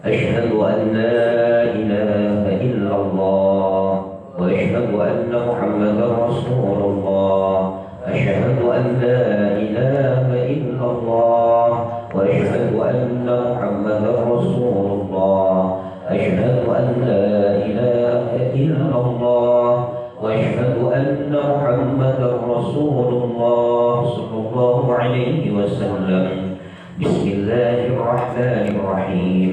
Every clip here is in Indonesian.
أشهد أن لا إله إلا الله وأشهد أن محمدا رسول الله أشهد أن لا إله إلا الله وأشهد أن محمدا رسول الله أشهد أن لا إله إلا الله وأشهد أن محمدا رسول الله صلى الله عليه وسلم. بسم الله الرحمن الرحيم.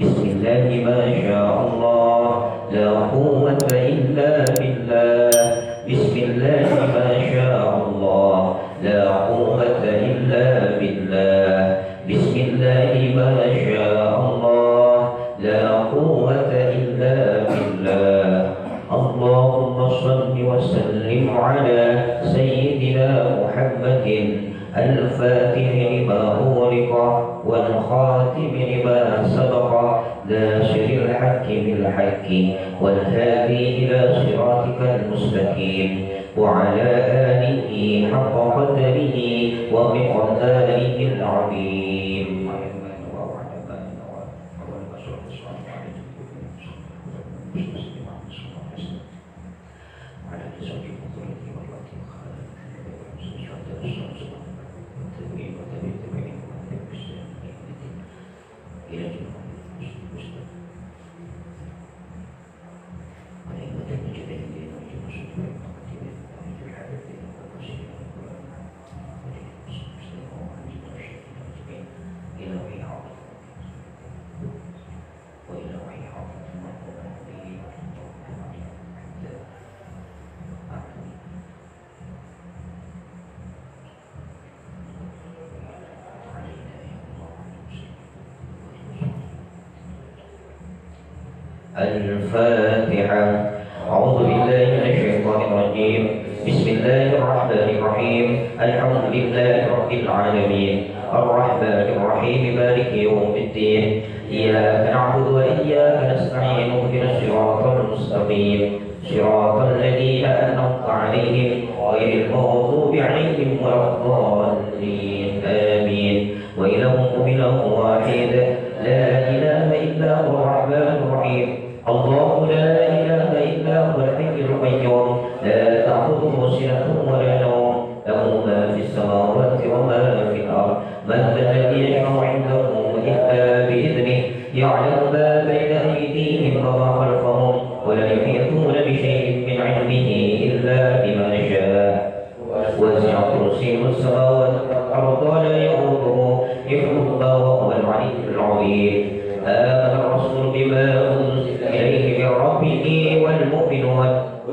بسم الله ما شاء الله لا قوة إلا بالله. بسم الله ما شاء الله لا قوة إلا بالله. بسم الله ما شاء الله لا قوة إلا بالله. اللهم صل وسلم على سيدنا محمد الفاتح لما أغلق والخاتم لما سبق ناصر الحق بالحق والهادي إلى صراطك المستقيم وعلى آله حق قدره ومقداره العظيم. الفاتحة. أعوذ بالله من الشيطان الرجيم. بسم الله الرحمن الرحيم. الحمد لله رب العالمين الرحمن الرحيم مالك يوم الدين. إياك نعبد وإياك نستعين اهدنا الصراط المستقيم صراط الذين أنعمت عليهم غير المغضوب عليهم ولا الضالين آمين. وإلهكم إله واحد لا إله إلا هو الرحمن الرحيم. الله لا إله إلا هو الحي القيوم لا تأخذه سنة ولا نوم له ما في السماوات وما في الأرض. من ذا الذي يشفع عنده إلا بإذنه يعلم ما بين أيديهم وما خلفهم ولا يحيطون بشيء من علمه إلا بما شاء. وسع كرسيه السماوات والأرض ولا يؤوده حفظهما وهو العلي العظيم. آمن الرسول بما أنزل إليه من ربه والمؤمنون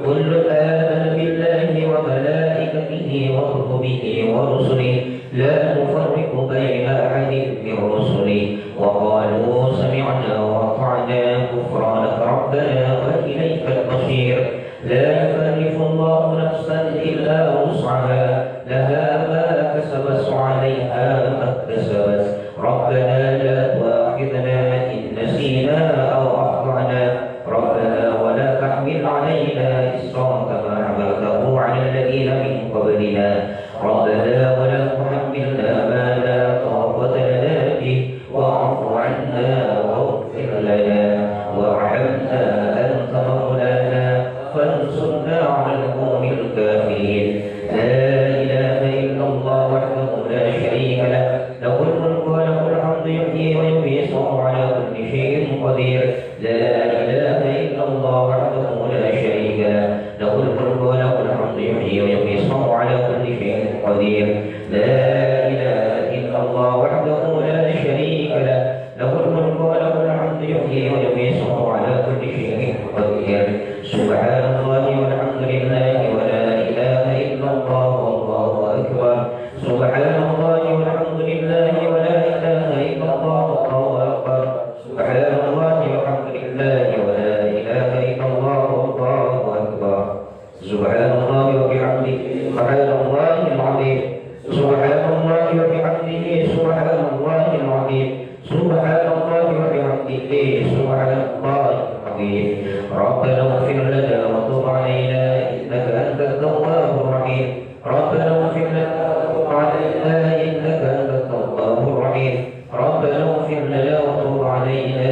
كل آمن بالله وملائكته وكتبه ورسله لا نفرق بين أحد من رسله وقالوا سمعنا وأطعنا غفرانك ربنا وإليك المصير. لا يكلف الله نفسا إلا وسعها لها ما كسبت وعليها ما اكتسبت. ربنا لا تؤاخذنا إن نسينا أو أخطأنا ربنا ولا تحمل علينا إصرا كما حملته على الذين من قبلنا ربنا ولا تحملنا ما لا طاقة لنا به واعف عنا واغفر لنا وارحمنا أنت مولانا فانصرنا على القوم الكافرين. لا إله إلا الله وحده لا شريك له له الملك وله الحمد يحيي ويميت وهو على كل شيء قدير. لا إله إلا الله وحده لا شريك له له الملك وله الحمد يحيي ويميت وهو على كل شيء قدير. لا إله إلا الله وحده لا شريك له له الملك وله الحمد يحيي ويميت وهو على كل شيء قدير. سبحان الله والحمد لله ولا إله إلا الله والله أكبر. سبحان الله والحمد لله ولا إله إلا الله والله أكبر. سبحان الله والحمد لله ولا إله إلا الله والله أكبر. سبحان الله وبحمده سبحان الله العظيم. سبحان الله وبحمده سبحان الله العظيم. سبحان الله وبحمده سبحان الله العظيم. ربنا اغفر لنا وتب علينا إنك أنت التواب الرحيم. ربنا اغفر لنا وتب علينا إنك أنت التواب الرحيم. ربنا اغفر لنا وتب علينا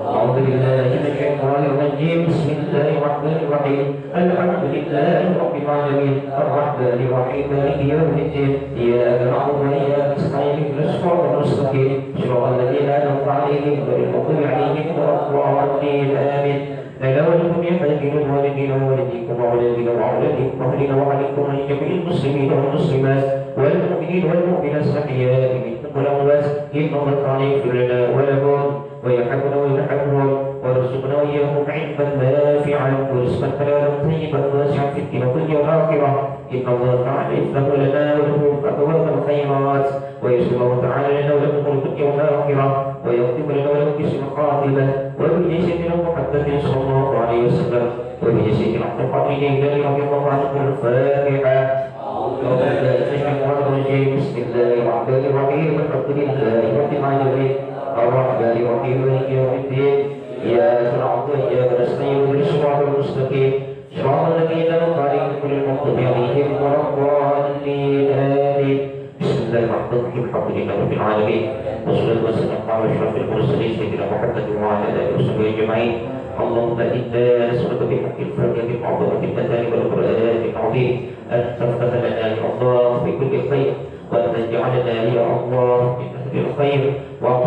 أعوذ بالله من الشيطان الرجيم بسم الله الرحمن الرحيم الحمد لله رب العالمين الرحمن الرحيم مالك يوم الدين إياك نعبد وإياك نستعين اهدنا الصراط المستقيم صراط الذين أنعمت عليهم غير المغضوب عليهم ولا الضالين آمين لكم يحيي الوالدين ووالديكم وأولادنا وأولادكم وأهلنا وعليكم من جميع المسلمين والمسلمات والمؤمنين والمؤمنات الأحياء منكم والأموات إن الله تعالى يغفر لنا ولهم ويرحمنا ويرحمهم وارزقنا وإياهم علما نافعا ورزقا حلالا طيبا واسعا في الدين والدنيا والآخرة إن الله تعالى يفتح لنا ولهم أبواب الخيرات ويسر الله تعالى لنا ولكم الدنيا والآخرة ويختم لنا ولكم باسم الخاتمة وبجسدنا محمد صلى الله عليه وسلم وبجسد العبد القدير الذي رضي الله عنه الفاتحة. بسم الله الرحمن الرحيم الحمد لله رب العالمين الرحمن الرحيم مالك يوم الدين إياك نعبد وإياك نستعين اهدنا الصراط المستقيم صراط الذين أنعمت عليهم غير المغضوب عليهم ولا الضالين آمين. بسم الله الرحمن الرحيم الحمد لله رب العالمين والصلاة والسلام على أشرف المرسلين سيدنا محمد وعلى آله وصحبه أجمعين. اللهم إنا نسألك بحق الفاتحة العظيمة الفتاة والقرآن العظيم أن تفتح لنا يا الله بكل خير وأن تجعلنا يا الله من أهل الخير وأن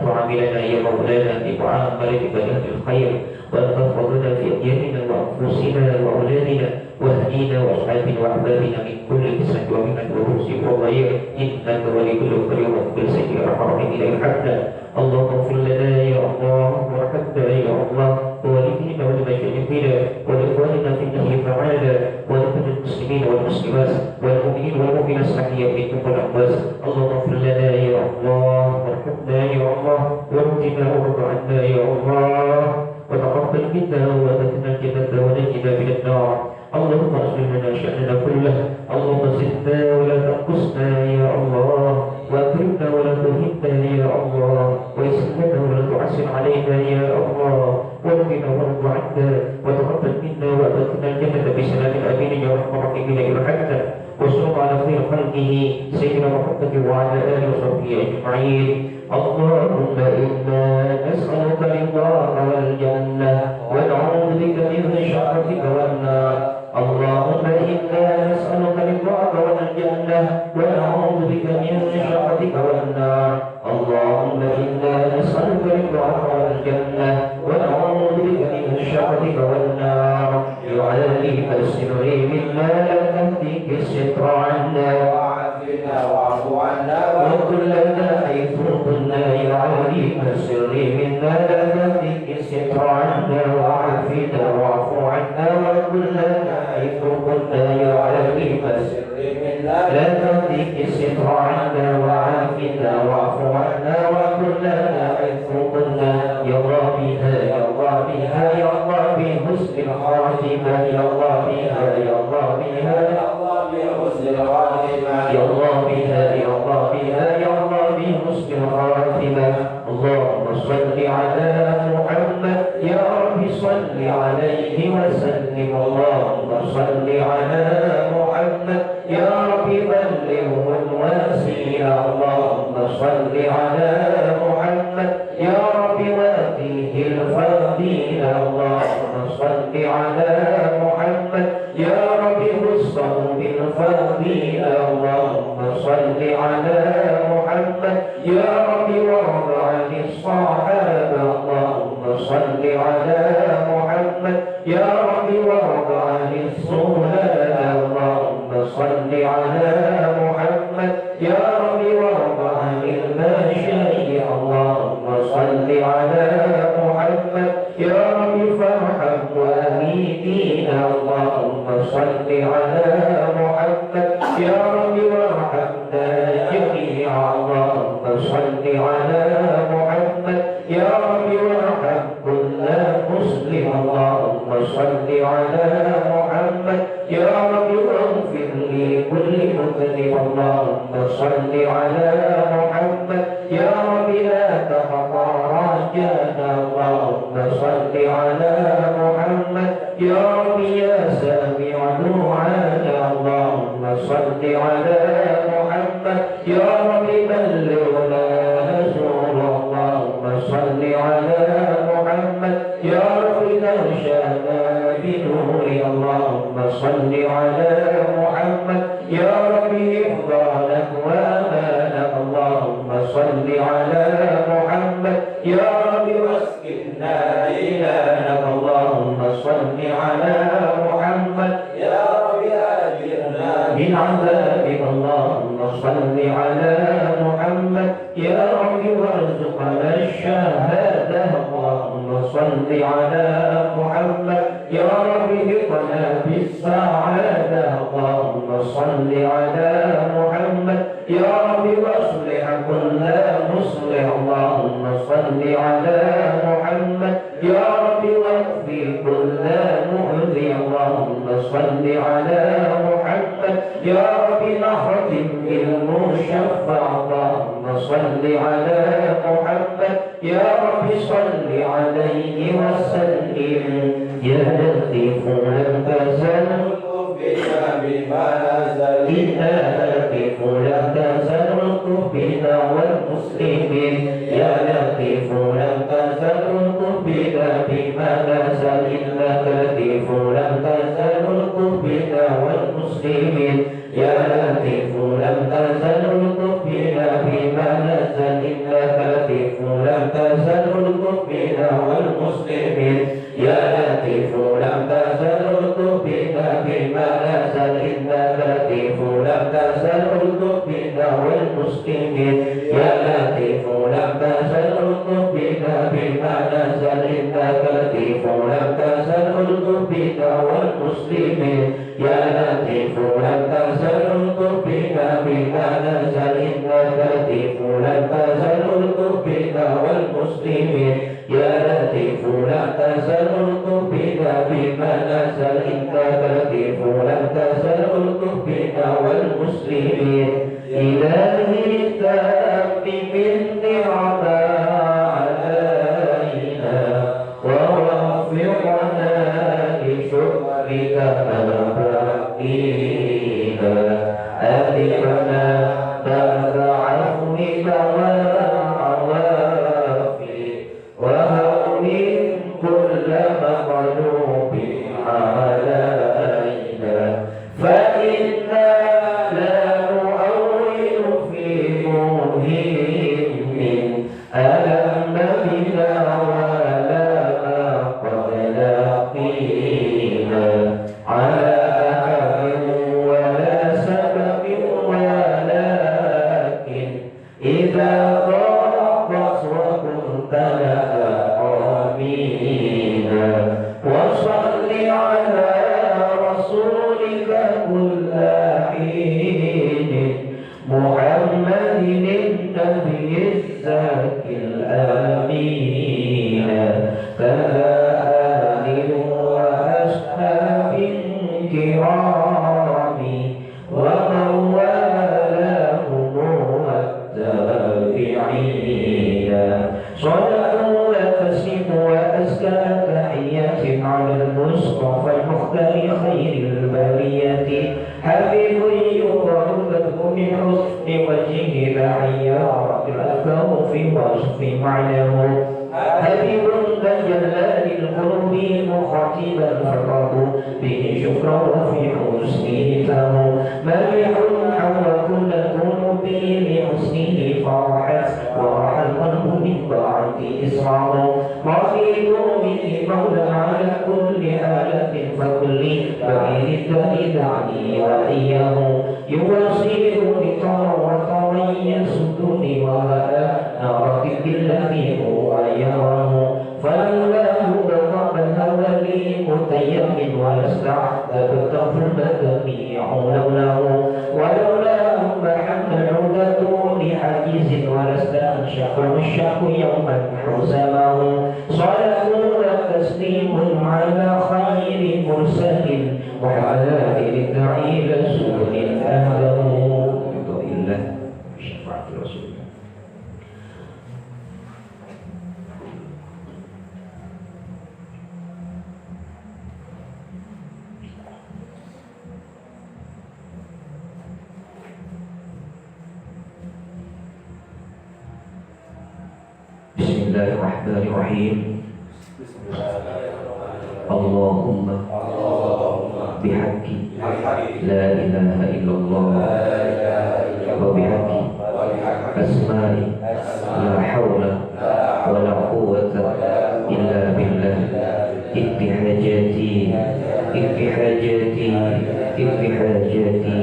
تعاملنا يا مولانا بمعاملتك لأهل الخير وأن تحفظنا في أدياننا وأنفسنا وأولادنا وأهلينا وأصحابنا وأحبابنا من كل كسرة ومن الوروس والضيق إنك ولي كل خير وكل سيء أرحم إلى الحمد. اللهم اغفر لنا يا الله وارحمنا يا الله ووالدينا والمشايخنا وإخواننا في الله تعالى ولكل المسلمين والمسلمات والمؤمنين والمؤمنات الأحياء منهم والأموات. اللهم اغفر لنا يا الله وارحمنا يا الله وارضنا وارض عنا يا الله وتقبل منا وادخلنا الجنة ونجنا من النار. اللهم اصلح لنا شأننا كله اللهم زدنا ولا تنقصنا يا الله واكرمنا ولا تهنا يا الله ويسر لنا ولا تعسر علينا يا الله وارضنا وارض عنا وتقبل منا وادخلنا الجنة بسلام الأمين يا رحمن الرحيم برحمتك وصلوا على خير خلقه سيدنا محمد وعلى آله وصحبه أجمعين. اللهم إنا نسألك رضاك والجنة ونعوذ بك من سخطك والنار. اللهم إنا نسألك رضاك والجنة ونعوذ بك من سخطك والنار. اللهم إنا نسألك رضاك والجنة ونعوذ بك من سخطك والنار. يا عليم السر منا لا تهديك الستر عنا وعافنا واعف عنا وكلنا حيث كنا. يا عليم السر منا لا تهديك الستر عنا وعافنا واعف عنا وكلنا حيث كنا. يا عليم السر منا لا تهديك الستر عنا وعافنا واعف عنا وكلنا حيث كنا. يا الله بها يا الله بها يا الله بحسن الخاتمة يا الله بها يا الله بها يا الله بحسن الخاتمة يا الله بها يا الله بها يا الله بحسن الخاتمة. اللهم صل على محمد يا رب صل عليه وسلم. اللهم صل على محمد يا رب بلغه الوسيلة. اللهم صل على محمد يا رب وفيه الفضيلة. اللهم صل على محمد يا رب خصه بالفضيلة. اللهم صل على محمد يا رب وارض عن الصحابة. اللهم صل على محمد يا رب وارض عن الصلاة. اللهم صل على محمد يا رب وارض عن المشايخ. اللهم صل على محمد يا رب فارحم والدينا. اللهم صل على محمد يا رب وارحمنا جميعا. اللهم صل على محمد يا رب وارحم كل مسلم. اللهم صل على محمد يا رب واغفر لكل مذنب. اللهم صل على محمد يا رب لا تقطع رجانا. اللهم صل على محمد يا رب يا سامع دعانا. اللهم صل على محمد يا رب بلغنا نزول. اللهم صل على صل على محمد يا رب واسكننا جنانك اللهم صل على محمد يا رب أجرنا من عذابك اللهم صل على محمد يا رب وارزقنا الشهادة اللهم صل على محمد يا رب اهدنا بالسعادة اللهم صل على محمد يا رب واصلح كل مصلح اللهم صل على محمد يا رب واكفي كل مؤذي اللهم صل على محمد يا رب نختم بالمشفع اللهم صل على محمد يا رب صل عليه وسلم يا لطيف لم تزل بنا بما نزل يا لطيف لم تزل بنا والمسلمين يا لطيف لم تزل بنا بما نزل إنك لطيف لم تزل بنا والمسلمين يا لطيف لم تزل بنا بما نزل إنك لطيف لم تزل بنا والمسلمين يا لطيف لم تزل بنا بما نزل إنك لطيف لم تزل بنا والمسلمين يا لطيف لم تزل بنا بما نزل إنك لطيف لم تزل بنا والمسلمين يا لطيف لم تزل بنا بما نزل إنك لطيف لم تزل بنا والمسلمين يا لطيف لم تزل بنا بما نزل إنك لطيف لم تزل بنا والمسلمين إلهي تأمن بالنعمة علينا ووفقنا لشكرك الباقينا أدرنا بعد عفوك والعوافي وهون كل مغلوب علينا فإنا لا نؤول في مهم ألم بنا ولا ما قد لقينا على أحد ولا سبب ولكن إذا ضاقت وكنت لها آمينا وصل على رسولك كل حين محمد النبي الزكي الأمين كذا آل وأصحاب كرام ومن والاهم والتابعين صلاة وتسليم وأزكى تحيات على المصطفى المختار خير البرية حبيب يقربته من حسن وجهه بعيار الأكبر في وصف معناه حبيب تجلى للقلوب مخاطبا فقط به شكرا وفي حسنه له مليح حول كل الذنوب لحسنه فرحت وراح القلب من طاعة إسرار رضيت به مولى على كل حالة فكل بعيد الدار دعني وإياه يواصل بطار وطرا يسدني وهذا نرى بالذي هو يراه فلولاه بطب الهوى لي متيم واستعذبت جميع لولاه ولولاه محمد عودة لحديث ولست أنشق الشق يوما حسامه صلاة وتسليم على خير مرسل وعلى الداعي رسول آدم إلا شفاعة رسول الله. Bismillahirrahmanirrahim. Allahumma bihaqqi la ilaha illallah wa bihaqqi asma'i اقض حاجاتي اقض حاجاتي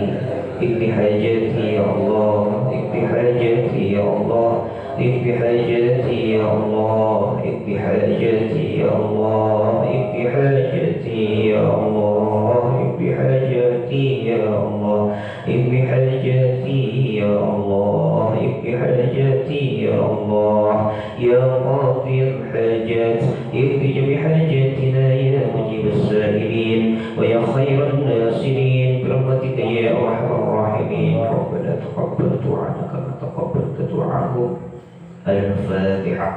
اقض حاجاتي يا الله اقض حاجاتي يا الله اقض حاجاتي يا الله اقض حاجاتي يا الله اقض حاجاتي يا الله اقض حاجاتي يا الله اقض حاجاتي يا الله اقض حاجاتي يا الله يا قاضي الحاجات اقض جميع حاجاتنا يا مجيب السائلين ويا خير الناصرين برحمتك يا ارحم الراحمين ربنا تقبل دعاءنا كما تقبلت دعاءهم. الفاتحة.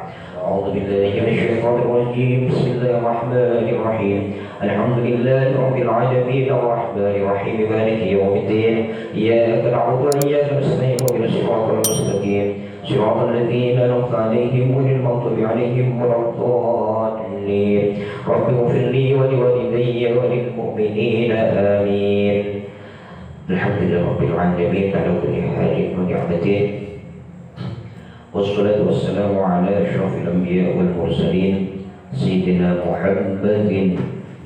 أعوذ بالله من الشيطان الرجيم. بسم الله الرحمن الرحيم. الحمد لله رب العالمين الرحمن الرحيم مالك يوم الدين إياك نعبد وإياك نستعين اهدنا الصراط المستقيم صراط الذين أنعمت عليهم غير المغضوب عليهم ولا الضالين. رب اغفر لي ولوالدي وللمؤمنين آمين. الحمد لله رب العالمين على كل حال ونعمته والصلاة والسلام على أشرف الأنبياء والمرسلين سيدنا محمد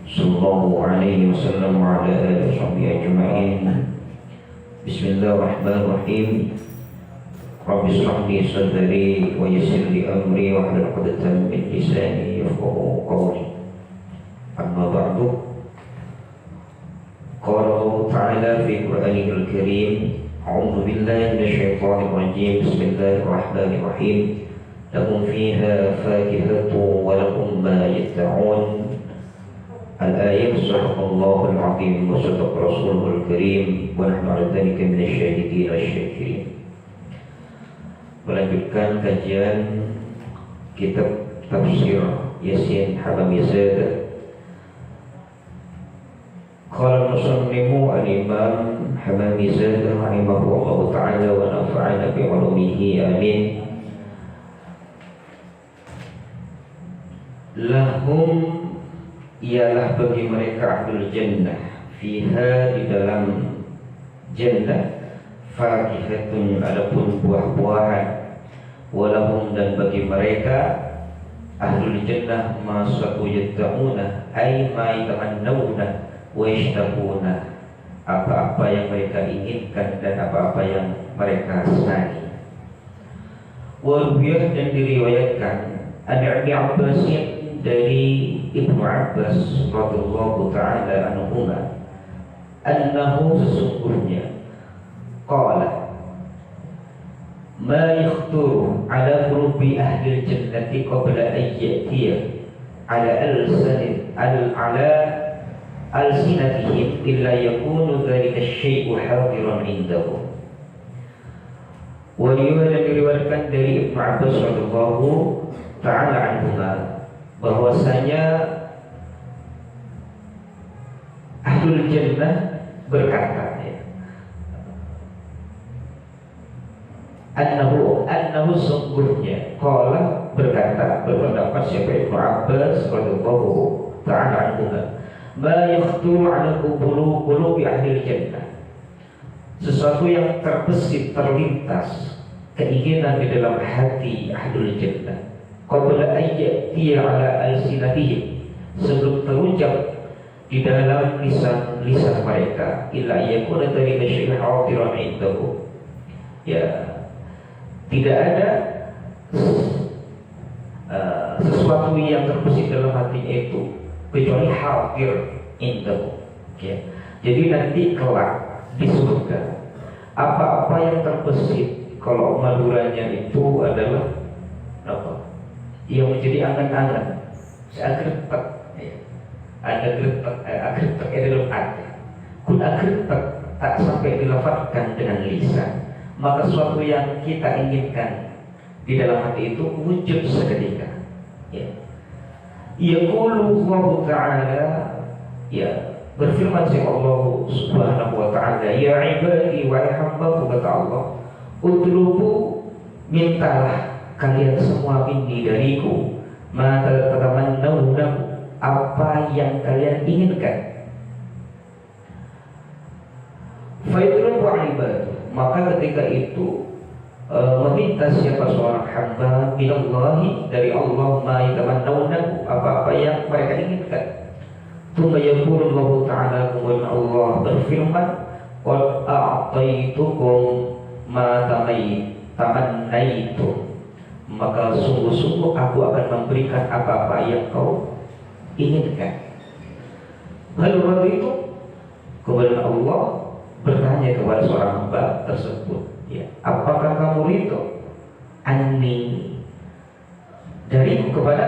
صلى الله عليه وسلم وعلى آله وصحبه أجمعين. بسم الله الرحمن الرحيم. رب اشرح لي صدري ويسر لي أمري واحلل عقدة من لساني يفقهوا قولي. أما بعد، قال الله تعالى في قرآنه الكريم: أعوذ بالله من الشيطان الرجيم. بسم الله الرحمن الرحيم. لهم فيها فاكهة ولهم ما يدعون. الآية. صدق الله العظيم وصدق رسوله الكريم ونحن على ذلك من الشاهدين الشاكرين. Melanjutkan kajian kitab tafsir Yasin Hamamizad. Qala musannifu al-imam Hamamizad rahimahullahu ta'ala wa nafa'ana bi 'ulumihi amin. Lahum, ialah bagi mereka ahlul jannah, fiha, di dalam jannah, fakihatun, adapun buah-buahan, walahum, dan bagi mereka ahlul jannah masatu yadda'una ay ma yatamannawna wa yashtahuna, apa-apa yang mereka inginkan dan apa-apa yang mereka senangi. Warwiyah, dan diriwayatkan an Ibnu Abbas, dari Ibnu Abbas radhiyallahu ta'ala anhuma, annahu, sesungguhnya, qala, ma yakhturu ala qulubi ahli jannati qabla an ya'tiya ala alsinatihim illa yakunu dhalika syai'u hadiran indahum. Wa diriwayatkan dari Ibnu Abbas radhiyallahu ta'ala anhuma bahwasanya ahlul jannah berkata, annahu sungguhnya, qala, berkata, berpendapat siapa? Ibnu Abbas radhiyallahu ta'ala anhuma, ma yakhturu ala qulubi ahli jannah, sesuatu yang terbesit, terlintas keinginan di dalam hati ahlul jannah, qabla ayyati ala alsinatihim, sebelum terucap di dalam lisan mereka, illa yakuna dari syai'un hadiran indahu, ya, tidak ada sesuatu yang terbesit dalam hatinya itu kecuali hadir indahu, ya. Jadi nanti kelak di surga, apa-apa yang terbesit, kalau maduranya itu adalah apa? Yang menjadi angan-angan, seagretak, ya. Ada agretak dalam hati. Kun agretak tak sampai dilafazkan dengan lisan, maka sesuatu yang kita inginkan di dalam hati itu wujud seketika, ya. Yaqulu Allah Ta'ala, ya, berfirman si Allah Subhanahu wa Ta'ala, ya ibadi wa hambaku, kata Allah, utlubu, mintalah kalian semua minni, dariku, ma tatamannawna, apa yang kalian inginkan. Faidul ibad, maka ketika itu meminta siapa seorang hamba minallahi, dari Allah, ma yatamannawna, apa-apa yang mereka inginkan. Tsumma yaqulu Allah Ta'ala, kemudian Allah berfirman, qad a'taitukum ma tamannaitum, maka sungguh-sungguh aku akan memberikan apa-apa yang kau inginkan. Hal itu, kemudian Allah bertanya kepada seorang hamba tersebut, ya, apakah kamu ridho anni, dariku kepada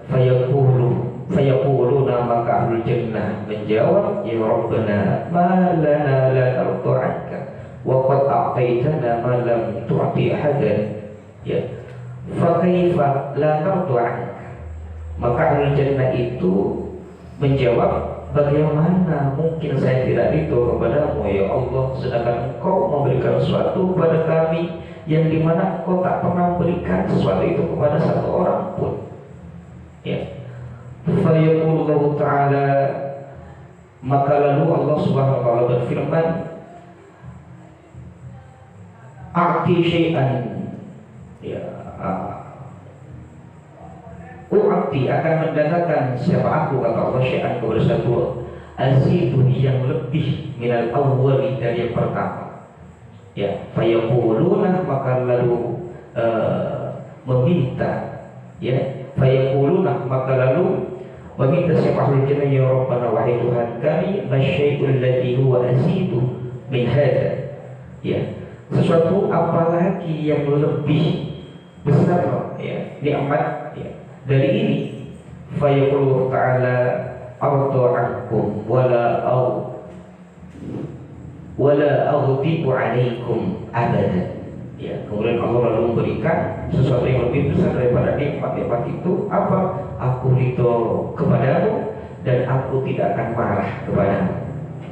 fayaquluna, maka ahlul jannah menjawab, ya Rabbana ma lana la narda anka wa qad a'taitana ma lam tu'ti ahadan, ya, fa kaifa la narda anka. Maka ahlul jannah itu menjawab, bagaimana mungkin saya tidak ridho kepadamu ya Allah, sedangkan Engkau memberikan sesuatu kepada kami yang dimana Engkau tak pernah memberikan sesuatu itu kepada satu orang pun. Ya. Fayaqulullahu ta'ala, maka lalu Allah Subhanahu wa ta'ala berfirman, a'ti syai'an, ya, u'ti akan mendatangkan siapa aku, kata Allah, syai'an kepada satu azidu yang lebih minal awwali dari yang pertama. Ya, fayaquluna, maka lalu meminta, ya, fayaquluna, maka lalu meminta siapa ahlul jannah, ya Rabbana, wahai Tuhan kami, masyai'ul ladzi huwa azidu min hadza, ya, sesuatu apalagi yang lebih besar, ya, nikmat, ya, dari ini. Fayaqulu ta'ala arda'akum wala aghdibu alaikum abada, ya, kemudian Allah lalu memberikan sesuatu yang lebih besar daripada nikmat-nikmat itu, apa? Aku ridho kepadamu dan aku tidak akan marah kepadamu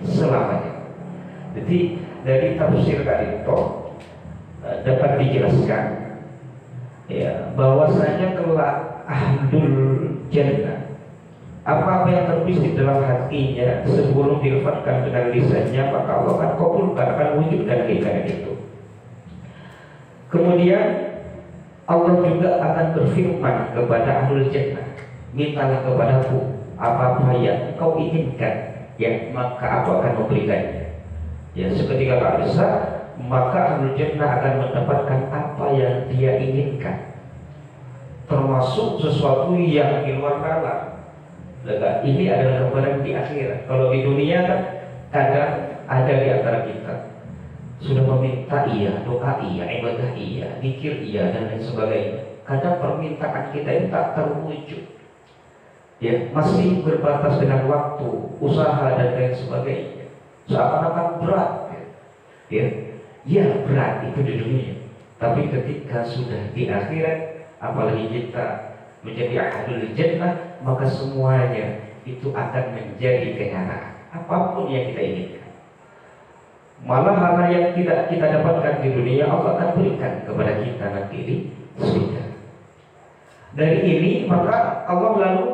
selamanya. Jadi dari tafsir tadi itu dapat dijelaskan, ya, bahwasanya kelak ahlul jannah, apa yang tertulis di dalam hatinya sebelum dilafazkan dengan lisannya, maka Allah akan kabulkan, akan wujudkan keinginan itu. Kemudian Allah juga akan berfirman kepada ahlul jannah, mintalah kepadaku apa-apa yang kau inginkan, ya, maka aku akan memberikannya. Ya, seketika tak bisa, maka ahlul jannah akan mendapatkan apa yang dia inginkan, termasuk sesuatu yang di luar nalar. Ini adalah gambaran di akhirat. Kalau di dunia kan kadang ada di antara kita sudah meminta iya, doa iya, ibadah iya, zikir iya, dan lain sebagainya. Kadang permintaan kita itu tak terwujud, ya, masih berbatas dengan waktu, usaha, dan lain sebagainya. Seakan-akan berat, ya, ya berat itu di dunia. Tapi ketika sudah di akhirat, apalagi kita menjadi ahlul jannah, maka semuanya itu akan menjadi kenyataan, apapun yang kita inginkan. Malah hal yang tidak kita dapatkan di dunia, Allah akan berikan kepada kita nanti di surga. Dari ini maka Allah lalu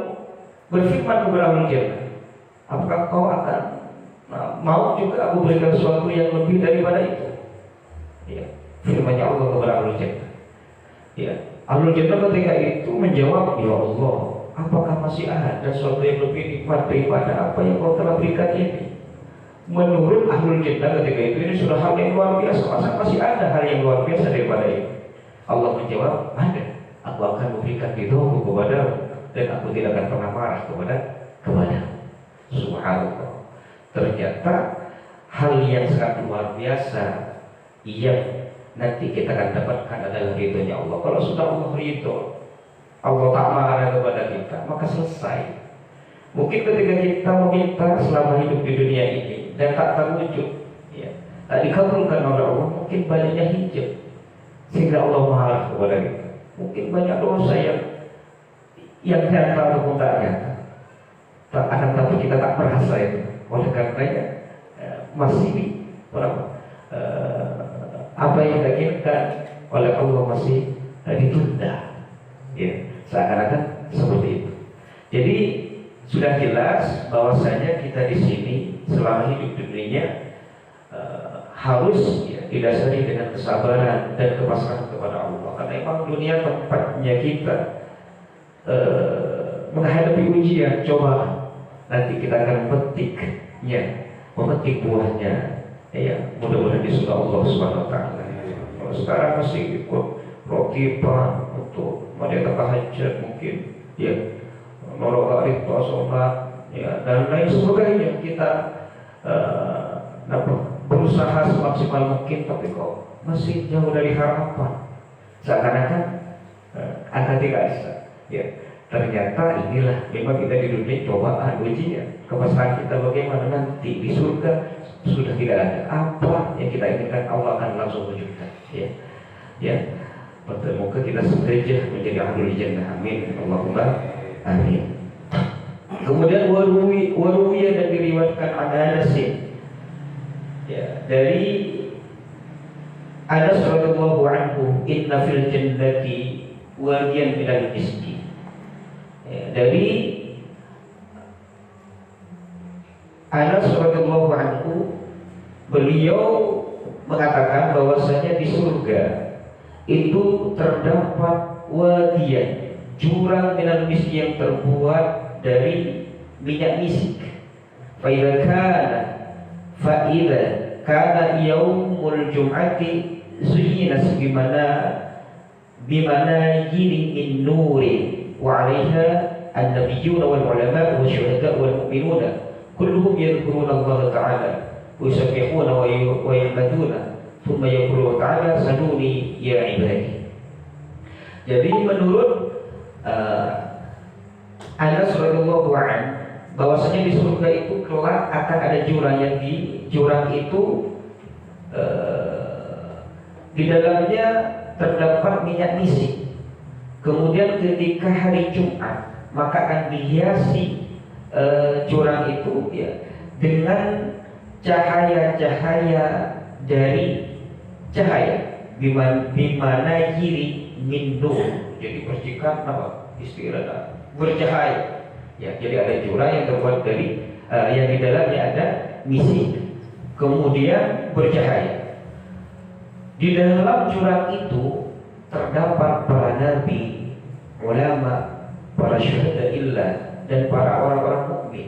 berfirman kepada ahlul jannah, apakah kau akan mau juga aku berikan sesuatu yang lebih daripada itu? Ya, firman-Nya Allah kepada ahlul jannah. Ya, ahlul jannah ketika itu menjawab, ya Allah, apakah masih ada sesuatu yang lebih nikmat daripada apa yang kau telah berikan ini? Menurut ahlul jannah ketika itu ini sudah hal yang luar biasa, masa masih ada hal yang luar biasa daripada ini? Allah menjawab, ada. Aku akan memberikan ridhoku kepadamu dan aku tidak akan pernah marah kepadamu. Subhanallah. Ternyata hal yang sangat luar biasa yang nanti kita akan dapatkan adalah ridhonya Allah. Kalau sudah Allah ridho, Allah tak marah kepada kita, maka selesai. Mungkin ketika kita meminta selama hidup di dunia ini dan tak terwujud, ya, tak dikabulkan oleh Allah, mungkin banyaknya hijab sehingga Allah marah kepada kita. Mungkin banyak dosa yang nyata ataupun tak nyata, akan tapi kita tak merasa itu. Oleh karenanya masih apa yang kita inginkan oleh Allah masih ditunda, ya, seakan-akan seperti itu. Jadi sudah jelas bahwasanya kita di sini selama hidup di dunia harus, ya, didasari dengan kesabaran dan kepasrahan kepada Allah. Karena memang dunia tempatnya kita menghadapi ujian, cobaan. nanti kita akan memetik buahnya. Ya, mudah-mudahan di surga Allah Subhanahu wa taala. Kalau sekarang masih ikut rotiban untuk mereka tahajud mungkin, ya, nolok arif sholat, ya, dan lain sebagainya. Kita berusaha semaksimal mungkin, tapi kok masih jauh dari harapan. Seakan-akan anda tidak bisa. Ya, ternyata inilah memang kita di dunia cobaan ujian. Kepastian kita bagaimana nanti di surga sudah tidak ada apa yang kita inginkan, Allah akan langsung wujudkan. Ya, semoga kita sengaja menjadi ahlul jannah. Amin. Allahumma amin. Kemudian waruwiya dan diriwayatkan Anas, ya, dari Anas radhiyallahu anhu, inna fil jannati wadiyan minal miski. Ya, dari Anas radhiyallahu anhu, beliau mengatakan bahwasanya di surga itu terdapat wadiyan, jurang minal miski yang terbuat dari minyak misik. Fa idza kana yaumul jum'ati zuyina bimana yiri min nuri wa 'alaiha an-nabiyyuna wal 'ulama wa syuhada wal mu'minuna kulluhum yadhkuruna Allah ta'ala wa yusabbihuna wa yahmaduna thumma yaqulu ta'ala saluni ya ibadi. Jadi menurut Anas radhiyallahu anhu, bahwasanya di surga itu kelak akan ada jurang, yang di jurang itu di dalamnya terdapat minyak misik. Kemudian ketika hari Jumat maka akan dihiasi jurang itu, ya, dengan cahaya-cahaya dari cahaya bimana yiri min nur. Jadi percikan apa istilah bercahaya. Ya, jadi ada jurang yang terbuat dari yang di dalamnya ada misik, kemudian bercahaya. Di dalam jurang itu terdapat para nabi, ulama, para syuhada illah, dan para orang-orang mukmin.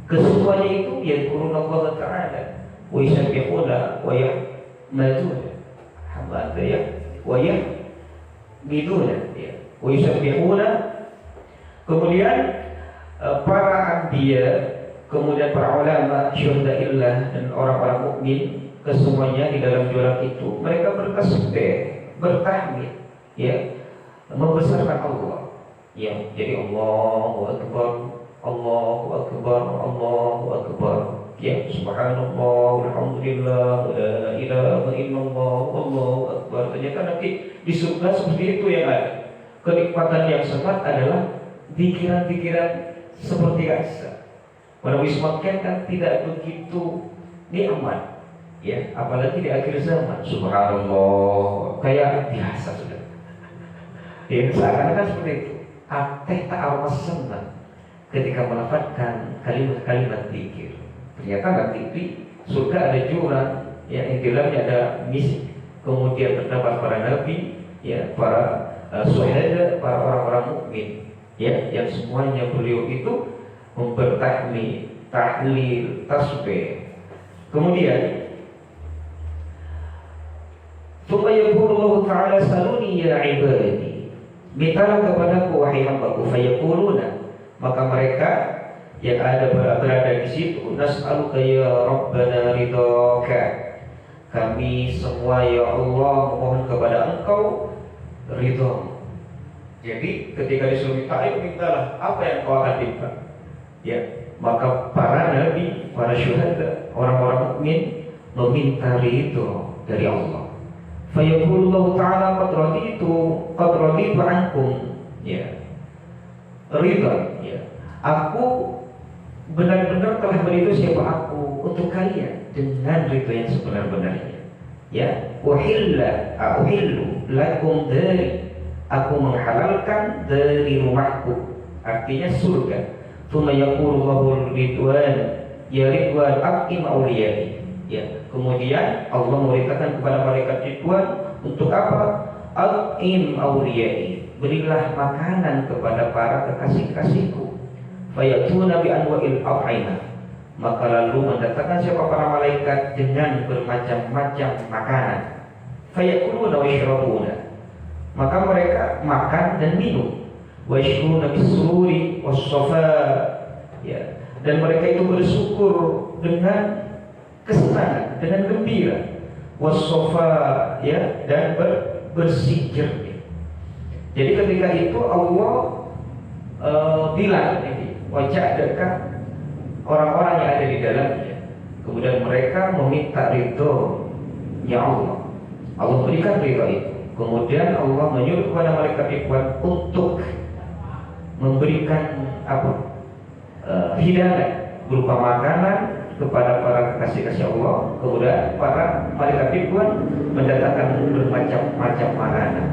Kesemuanya itu yadhkuruna Allah Ta'ala wa yusabbihuna wa yahmaduna wa yahmiduna, ya, wa yusabbihuna. Kemudian para anbiya, kemudian para ulama, syuhada illah, dan orang-orang mukmin, kesemuanya di dalam jurang itu mereka bertasbih, bertahmid, ya, membesarkan Allah. Ya, jadi Allahu Akbar, Allahu Akbar, Allahu Akbar. Ya, subhanallah, alhamdulillah, la ilaha illallah, Allahu Akbar. Ternyata nanti di surga seperti itu yang ada. Kenikmatan yang sangat adalah pikiran-pikiran seperti biasa. Pada wismakan kan tidak begitu nikmat, ya, apalagi di akhir zaman. Subhanallah, kayak biasa sudah. Ya, seakan-akan seperti itu. Teh tak awas senang ketika melafazkan kalimat-kalimat zikir. Ternyata nanti di surga ada jurang, ya, yang di dalamnya ada misik. Kemudian terdapat para nabi, ya, para syuhada, para orang-orang mukmin, ya, yang semuanya beliau itu membertahmid, tahlil, tasbih. Kemudian thumma yaqulu Allah Ta'ala saluni ya ibadi, mintalah kepadaku wahai hambaku, fayaquluna, maka mereka yang ada berada di situ, nas'aluka ya Rabbana ridhaka, kami semua ya Allah mohon kepada Engkau ridhamu. Jadi ketika disuruh minta, ayo mintalah apa yang kau akan minta, ya, maka para nabi, para syuhada, orang-orang mukmin meminta ridho dari Allah. Fayaqulullahu ta'ala qad raditu ankum, ya, ridha, ya, aku benar-benar telah beridho siapa aku untuk kalian dengan ridho yang sebenar-benarnya. Ya, uhillu lakum dari, aku menghalalkan dari rumahku, artinya surga. Tsumma yaqulu ridwan ya ridwan aqim auliyai, ya, kemudian Allah memerintahkan kepada malaikat Ridwan untuk apa? Aqim auliyai, berilah makanan kepada para kekasih-kasihku. fayatuna bi anwa'il at'imah, maka lalu mendatangkan siapa para malaikat dengan bermacam-macam makanan. Fayakuluna wa yashrabuna, maka mereka makan dan minum. Wa yashruna bis-sururi was-safa, ya, dan mereka itu bersyukur dengan kesenangan, dengan gembira. Was-safa, ya, dan bersih jernih. Jadi ketika itu Allah bilang ini, waja'adaka, orang-orang yang ada di dalamnya. Kemudian mereka meminta ridho ya Allah. Allah berikan ridho itu. Kemudian Allah menyuruh kepada malaikat Ridwan untuk memberikan hidangan berupa makanan kepada para kekasih-kasih Allah. Kemudian para malaikat Ridwan mendatangkan bermacam-macam makanan.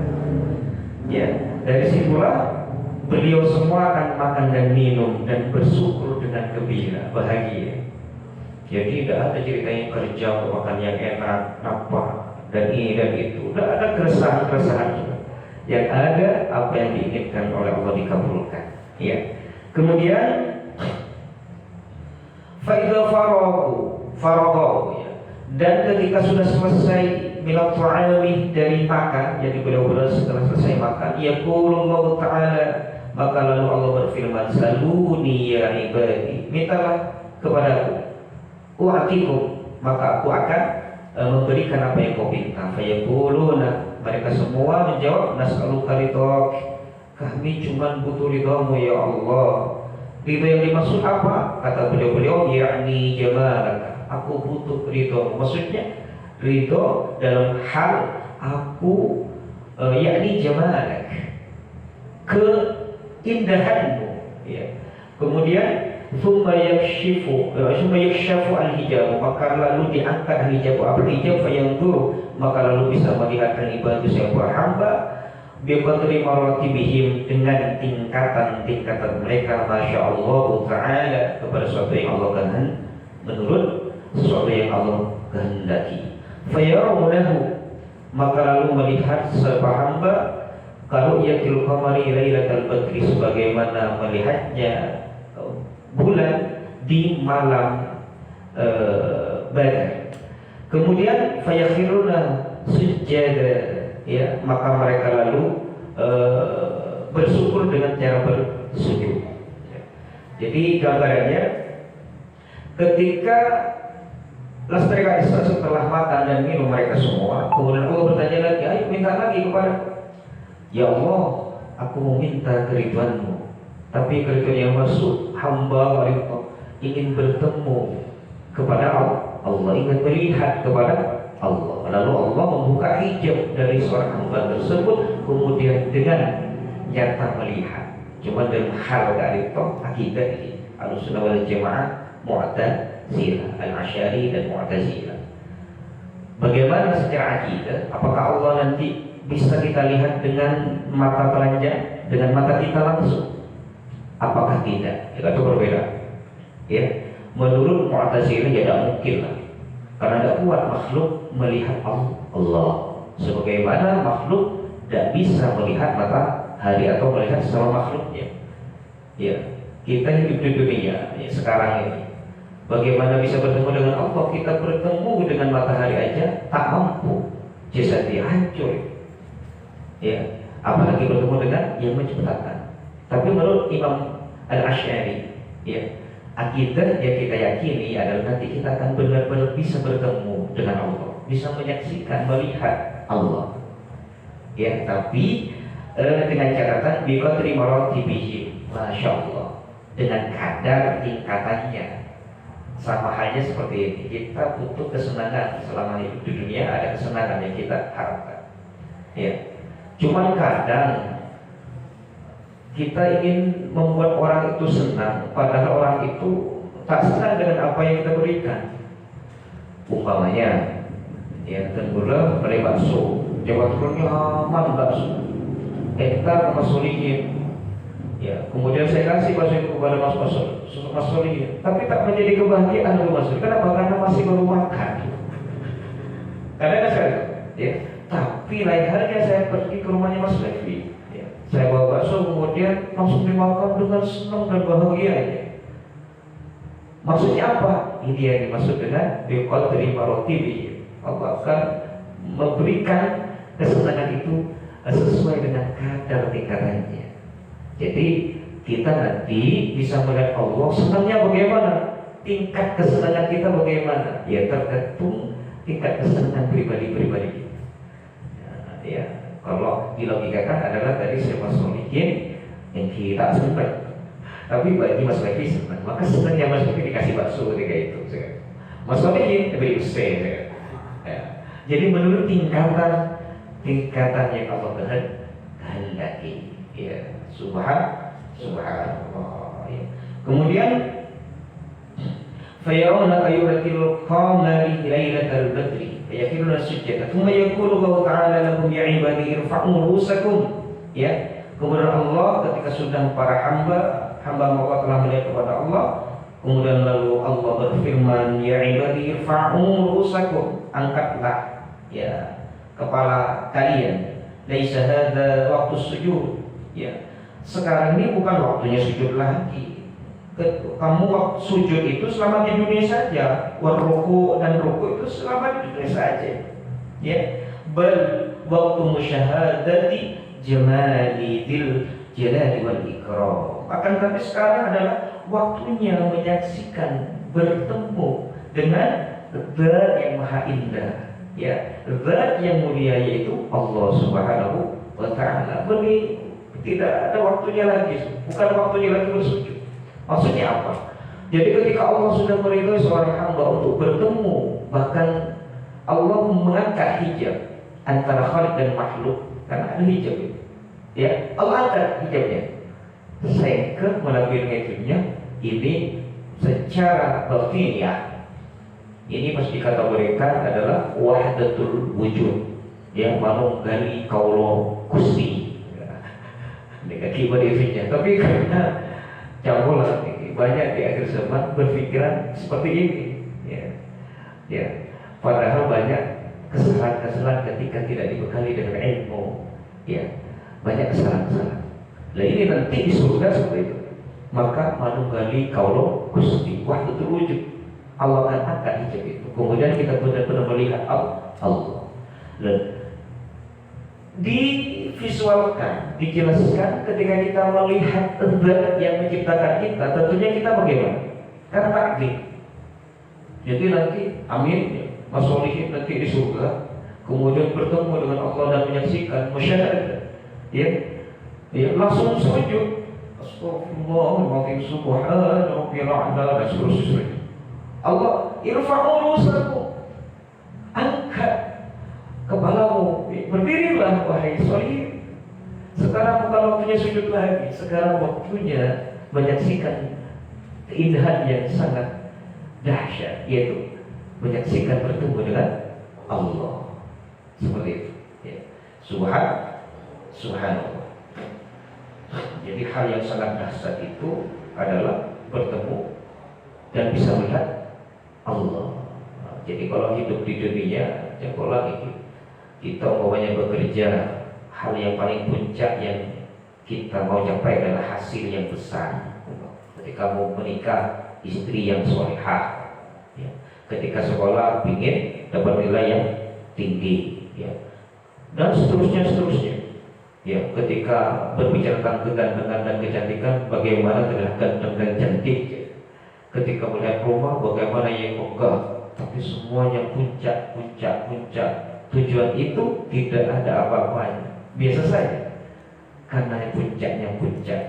Ya, dari situlah beliau semua akan makan dan minum dan bersyukur dengan gembira, bahagia. Jadi tidak ada ceritanya kerja untuk makan yang enak, apa dan ini dan itu. Tidak ada keresahan-keresahan juga. Yang ada apa yang diinginkan oleh Allah dikabulkan. Ya. Kemudian faidha faragu, ya. Dan ketika sudah selesai minat ta'ami, dari makan, jadi benar-benar setelah selesai makan, yaqulullahu ta'ala, maka lalu Allah berfirman, saluni ya ibadi, mintalah kepadaku, u'atikum, maka aku akan memberikan apa yang kau minta. Fayaquluna, mereka semua menjawab, nas'aluka ridhak, kami cuma butuh ridhamu ya Allah. Ridho yang dimaksud apa? Kata beliau-beliau, yakni jamalaka, aku butuh ridho. Maksudnya ridho dalam hal aku, yakni jamalak, keindahanmu, ya. Kemudian summa yakshafu al-hijab, maka lalu diangkat hijab. Apa hijab? Fayanzuru, maka lalu bisa melihat ibadah siapa hamba biqadri maratibihim, dengan tingkatan-tingkatan mereka, masya Allah ta'ala, kepada sesuatu yang Allah kehendaki, menurut sesuatu yang Allah kehendaki. Fayarawnahu, maka lalu melihat seorang hamba kalau yatil qamari lailatal badri, sebagaimana melihatnya bulan di malam Badar. Kemudian fayakhiruna sujada, ya, maka mereka lalu bersyukur dengan cara bersujud. Jadi gambarannya, ketika mereka setelah makan dan minum mereka semua, kemudian Allah bertanya lagi, ayo minta lagi kepada, ya Allah, aku mau minta keridhaanmu. Tapi keridhaan yang maksud hamba itu ingin bertemu kepada Allah, ingin melihat kepada Allah. Lalu Allah membuka hijab dari seorang hamba tersebut, kemudian dengan nyata melihat. Cuma dalam hal dari akidah ini, Ahlussunnah wal Jamaah, Mu'tazilah, Al-Asy'ari dan Mu'tazilah. Bagaimana secara akidah? Apakah Allah nanti bisa kita lihat dengan mata telanjang, dengan mata kita langsung? Apakah tidak? Ya, itu berbeda. Ya, menurut Mu'tazilah ya tidak mungkin lah. Karena tidak kuat makhluk melihat Allah, sebagaimana makhluk tidak bisa melihat matahari atau melihat sama makhluknya. Ya, kita hidup di dunia ya, sekarang ini, bagaimana bisa bertemu dengan Allah? Kita bertemu dengan matahari aja tak mampu, jasadnya hancur. Ya, apalagi bertemu dengan yang menciptakan. Tapi menurut Imam Al-Asy'ari, ya, akidah yang kita yakini adalah nanti kita akan benar-benar bisa bertemu dengan Allah, bisa menyaksikan, melihat Allah. Ya, tapi dengan catatan biqadri maratibihim, masya Allah, dengan kadar tingkatannya. Sama halnya seperti ini, kita butuh kesenangan selama hidup di dunia, ada kesenangan yang kita harapkan. Ya, cuman kadang kita ingin membuat orang itu senang, padahal orang itu tak senang dengan apa yang kita berikan. Umpamanya, ya, tenggula beli bakso, Jawa Turunnya aman bakso, kita ke Mas Solihin, ya, kemudian saya kasih bakso itu kepada Mas Solihin, tapi tak menjadi kebahagiaan untuk Mas Solihin. Kenapa? Karena masih baru makan. Karena saya, ya, tapi lain halnya saya pergi ke rumahnya Mas Levi. Saya bawa bakso kemudian langsung dimakan dengan senang dan bahagia. Maksudnya apa? Ini yang dimaksud dengan biqadri maratibi. Allah akan memberikan kesenangan itu sesuai dengan kadar tingkatannya. Jadi kita nanti bisa melihat Allah senangnya bagaimana, tingkat kesenangan kita bagaimana. Ya tergantung tingkat kesenangan pribadi-pribadi kita. Ya, kalau dilogikakan adalah tadi saya masolihin yang kita senang. Tapi bagi Mas Levi senang, maka senangnya Mas Levi dikasih bakso ketika itu. Mas Levi beri usai. Ya. Jadi menurut tingkatan yang Allah kehendaki. Ya, subhanallah. Ya. Kemudian فيرون كيولة القمر ليلة البدر فيخرون سجدا ثم يقول الله تعالى لهم يا عبادي ارفعوا رؤوسكم. Ya, kemudian Allah ketika sudah para hamba Allah telah melihat kepada Allah, kemudian lalu Allah berfirman, ya ibadi irfa'u ru'usakum, angkatlah ya kepala kalian, laisa hadza waktu sujud. Ya, sekarang ini bukan waktunya sujud lagi. Kamu waktu sujud itu selama di dunia saja, warruku dan ruku itu selama di dunia saja. Ya, bal waktu musyahadati jamali dil jalali wal ikram. Akan tapi sekarang adalah waktunya menyaksikan, bertemu dengan Zat yang maha indah, ya, Zat yang mulia, yaitu Allah Subhanahu wa ta'ala. Beli tidak ada waktunya lagi, bukan waktunya lagi bersujud. Maksudnya apa? Jadi ketika Allah sudah meridhoi seorang hamba untuk bertemu, bahkan Allah mengangkat hijab antara khaliq dan makhluk, karena ada hijab itu. Ya, Allah angkat hijabnya. Sehingga melalui hijabnya ini secara batiniah ini mesti dikategorikan adalah wahdatul wujud, yang manunggali kaulo Gusti. Negatif definisinya. Tapi karena campuran banyak di akhir zaman berpikiran seperti ini, ya. Padahal banyak kesalahan-kesalahan ketika tidak dibekali dengan ilmu, ya, banyak kesalahan-kesalahan. Nah ini nanti di surga seperti itu. Maka manunggali kaulo Gusti, wahdatul wujud. Allah akan angkat hijab itu. Kemudian kita benar-benar melihat Allah. Dan divisualkan, dijelaskan ketika kita melihat Zat yang menciptakan kita, tentunya kita bagaimana? Karena takdir. Jadi nanti, amin, Mas Solihin nanti di surga, kemudian bertemu dengan Allah dan menyaksikan musyahadah, ya langsung sujud. Astagfirullahaladzim, subhana rabbil a'la, dan seterusnya. Allah irfa'u ru'usakum, angkat kepalamu, berdirilah wahai Solihin. Sekarang bukan waktunya sujud lagi, sekarang waktunya menyaksikan keindahan yang sangat dahsyat, yaitu menyaksikan bertemu dengan Allah. Seperti itu, ya. Subhanallah. Jadi hal yang sangat dahsyat itu adalah bertemu dan bisa melihat Allah. Jadi kalau hidup di dunia, jangan lagi kita umpamanya bekerja, hal yang paling puncak yang kita mau capai adalah hasil yang besar. Ketika mau menikah, istri yang solehah, ya. Ketika sekolah, ingin dapat nilai yang tinggi, ya. Dan seterusnya. Ya, ketika berbicara tentang kegantengan dan kecantikan, bagaimana terlihat ganteng dan cantik. Ketika melihat rumah, bagaimana yang megah, tapi semuanya puncak. Tujuan itu tidak ada apa-apanya, biasa saja. Karena puncak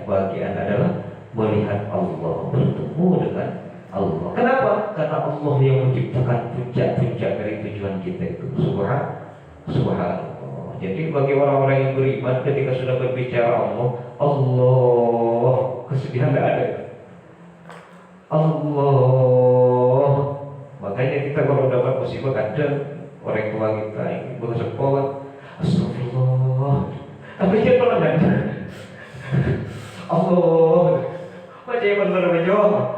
kebahagiaan adalah melihat Allah, bertemu dengan Allah. Kenapa? Karena Allah yang menciptakan puncak dari tujuan kita itu. Subhanallah. Jadi bagi orang-orang yang beriman, ketika sudah berbicara Allah, kesedihan tidak ada. Allah. Makanya kita kalau dapat musibah, kadang orang tua kita ini bersekolah, astagfirullah, tapi dia pernah nanya Allah, macam benar menjawab.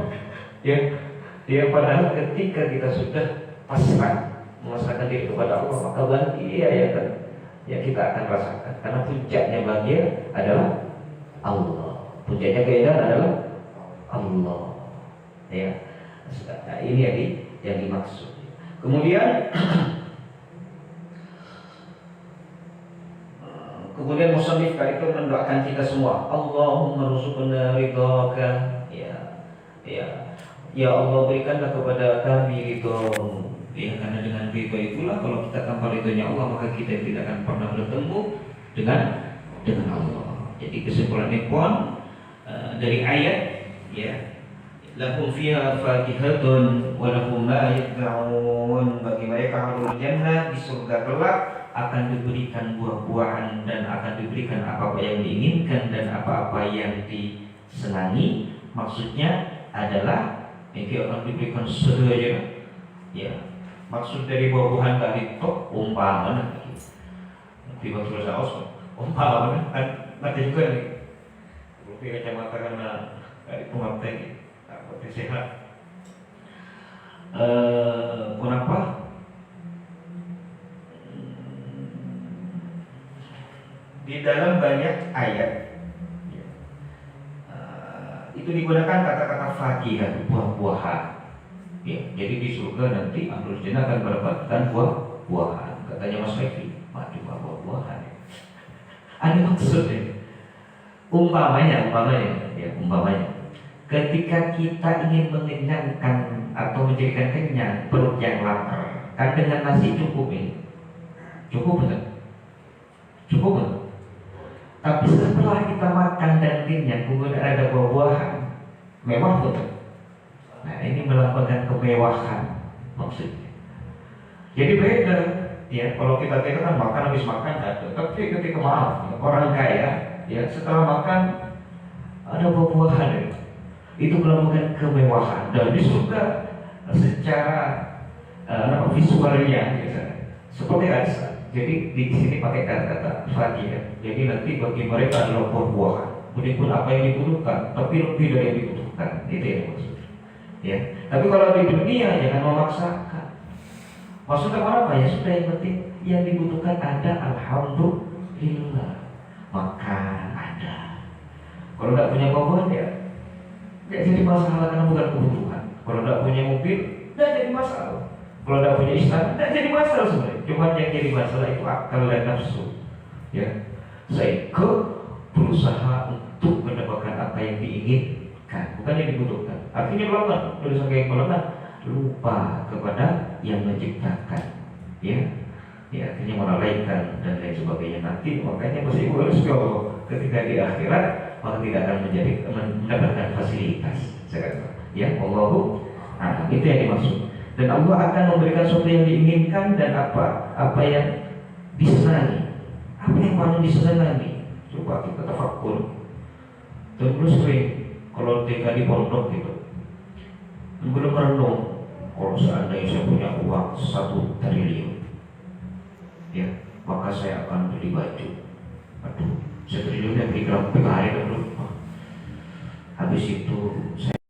Ya, padahal ketika kita sudah pasrah memasrahkan diri kepada Allah, maka bahagia, ya kan. ya kita akan rasakan. Karena puncaknya bahagia adalah Allah. Puncaknya keindahan adalah Allah. Ya, nah, ini yang dimaksud. Kemudian musannif itu mendoakan kita semua, Allahumma rzuqna ridhaka, ya Allah berikanlah kepada kami ridho-Mu. Ya, karena dengan ridho itulah, kalau kita tanpa ridhonya Allah maka kita tidak akan pernah bertemu dengan Allah. Jadi kesimpulannya pun dari ayat, ya, lahum fiha fakihatun wa lahum ma yad'un, bagi mereka ahlul jannah di surga kelak akan diberikan buah-buahan dan akan diberikan apa-apa yang diinginkan dan apa-apa yang disenangi. Maksudnya adalah ini akan diberikan semuanya. Ya, maksud dari buah-buahan tadi itu umpama di bahasa Saus umpama kan ada juga nih. Rupiah kacamata karena dari pengertian apa sehat. Kenapa? Di dalam banyak ayat itu digunakan kata-kata fakihah, buah-buahan. Ya, jadi di surga nanti ahlul jannah akan mendapatkan buah-buahan. Katanya Mas Revi, cuma buah-buahan. Ada maksudnya. Umpamanya, ketika kita ingin mengenyangkan atau menjadikan kenyang perut yang lapar, kan dengan nasi cukup ini, cukup betul, cukup betul. Tapi setelah kita makan dan kenyang, kemudian ada buah-buahan, mewah betul. Nah, ini melambangkan kemewahan maksudnya. Jadi beda, ya. Kalau kita kan makan habis makan ada, tapi ketika orang kaya, ya, setelah makan ada buah-buahan, ya. Itu melambangkan kemewahan. Dan di surga secara visualnya, ya, seperti Aisyah. Jadi di sini pakai kata-kata fakir. Jadi nanti bagi mereka adalah buah-buahan. Meskipun apa yang dibutuhkan, tapi lebih dari yang dibutuhkan. Itu yang maksudnya. Ya. Tapi kalau di dunia jangan memaksakan. Maksudnya apa ya? Sudah, yang penting yang dibutuhkan ada, alhamdulillah. Makan ada. Kalau tidak punya buah-buahan ya tidak jadi masalah karena bukan kebutuhan. Kalau tidak punya mobil tidak jadi masalah. Kalau tidak punya istana tidak jadi masalah sebenarnya. Cuma yang jadi masalah itu akal dan nafsu. Ya, saya berusaha untuk mendapatkan apa yang diinginkan, bukan yang dibutuhkan. Artinya melakukan dosa yang melakukan, lupa kepada yang menciptakan. Ya, akhirnya melalaikan dan lain sebagainya. Nanti makanya masih harus ketika di akhirat maka tidak akan mendapatkan fasilitas. Ya, Allahu a'lam. Itu yang dimaksud. Dan Allah akan memberikan sesuatu yang diinginkan dan apa yang disenangi. Apa yang paling disenangi? Coba kita tafakkur. Terus sering kalau tinggal di pondok gitu, belum merenung. Kalau seandainya saya punya uang 1 triliun, ya, maka saya akan beli baju. Aduh, 1 triliun yang beli berapa hari dulu. Habis itu saya